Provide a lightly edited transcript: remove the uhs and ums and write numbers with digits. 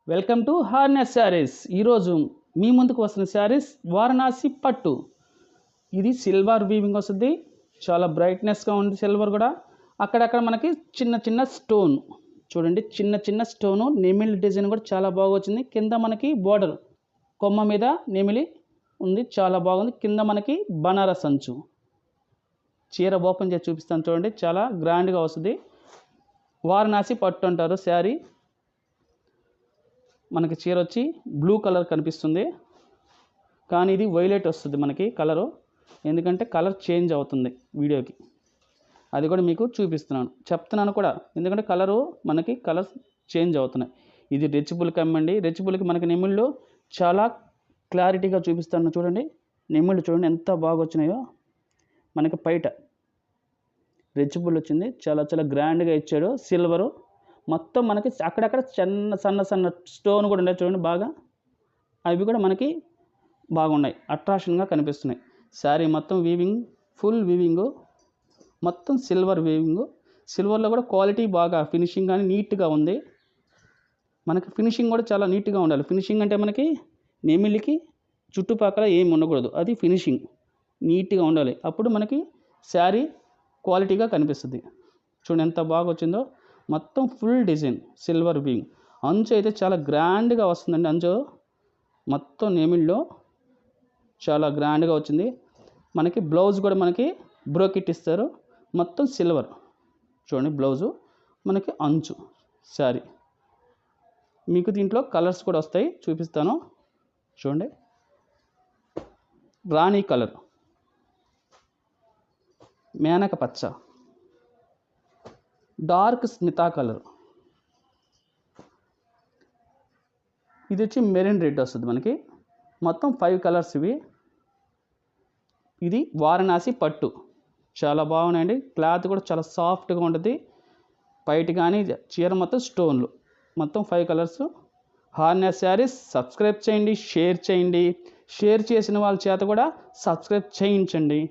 Welcome to harness saris. ఈరోజు మీ ముందుకు వస్తున్న శారీస్ వారణాసి పట్టు. ఇది సిల్వర్ వీవింగ్ వస్తుంది, చాలా బ్రైట్నెస్గా ఉంది. సిల్వర్ కూడా అక్కడక్కడ మనకి చిన్న చిన్న స్టోన్ చూడండి, చిన్న చిన్న స్టోను. నెమిలి డిజైన్ కూడా చాలా బాగా వచ్చింది. కింద మనకి బోర్డర్ కొమ్మ మీద నెమిలి ఉంది, చాలా బాగుంది. కింద మనకి బనారస్ అంచు. చీర ఓపెన్ చేసి చూపిస్తాను చూడండి, చాలా గ్రాండ్గా వస్తుంది. వారణాసి పట్టు అంటారు శారీ. మనకి చీర వచ్చి బ్లూ కలర్ కనిపిస్తుంది, కానీ ఇది వైలెట్ వస్తుంది మనకి కలరు. ఎందుకంటే కలర్ చేంజ్ అవుతుంది వీడియోకి, అది కూడా మీకు చెప్తున్నాను కూడా. ఎందుకంటే మనకి కలర్స్ చేంజ్ అవుతున్నాయి. ఇది రెచ్చిబుల్ కమ్మండి. రెచ్చిబుల్కి మనకి నెమిళ్ళు చాలా క్లారిటీగా చూపిస్తాను చూడండి. నెమిళ్ళు చూడండి ఎంత బాగా వచ్చినాయో. మనకి పైట రెచ్చిబుల్ వచ్చింది, చాలా చాలా గ్రాండ్గా ఇచ్చాడు. సిల్వరు మొత్తం మనకి అక్కడక్కడ సన్న సన్న స్టోన్ కూడా ఉన్నాయి చూడండి బాగా. అవి కూడా మనకి బాగున్నాయి, అట్రాక్షన్గా కనిపిస్తున్నాయి. శారీ మొత్తం వీవింగ్, ఫుల్ వీవింగు, మొత్తం సిల్వర్ వీవింగు. సిల్వర్లో కూడా క్వాలిటీ బాగా, ఫినిషింగ్ కానీ నీట్గా ఉంది. మనకి ఫినిషింగ్ కూడా చాలా నీట్గా ఉండాలి. ఫినిషింగ్ అంటే మనకి నెమిలికి చుట్టుపక్కల ఏమి ఉండకూడదు, అది ఫినిషింగ్ నీట్గా ఉండాలి. అప్పుడు మనకి శారీ క్వాలిటీగా కనిపిస్తుంది. చూడండి ఎంత బాగా వచ్చిందో. మొత్తం ఫుల్ డిజైన్ సిల్వర్ వీవింగ్. అంచు అయితే చాలా గ్రాండ్గా వస్తుందండి. అంచు మొత్తం నెమిల్లో చాలా గ్రాండ్గా వచ్చింది. మనకి బ్లౌజ్ కూడా మనకి బ్రోకెట్ ఇస్తారు, మొత్తం సిల్వర్. చూడండి బ్లౌజు, మనకి అంచు శారీ. మీకు దీంట్లో కలర్స్ కూడా వస్తాయి, చూపిస్తాను చూడండి. రాణి కలర్, మేనక పచ్చ, డార్క్ స్మితా కలర్, ఇది వచ్చి మెరిన్ రెడ్ వస్తుంది మనకి. మొత్తం 5 కలర్స్ ఇవి. ఇది వారణాసి పట్టు, చాలా బాగున్నాయండి. క్లాత్ కూడా చాలా సాఫ్ట్గా ఉంటుంది. పైట కానీ చీర మొత్తం స్టోన్లు, మొత్తం 5 కలర్స్. హార్నెస్ శారీస్ సబ్స్క్రైబ్ చేయండి, షేర్ చేయండి. షేర్ చేసిన వాళ్ళ చేత కూడా సబ్స్క్రైబ్ చేయించండి.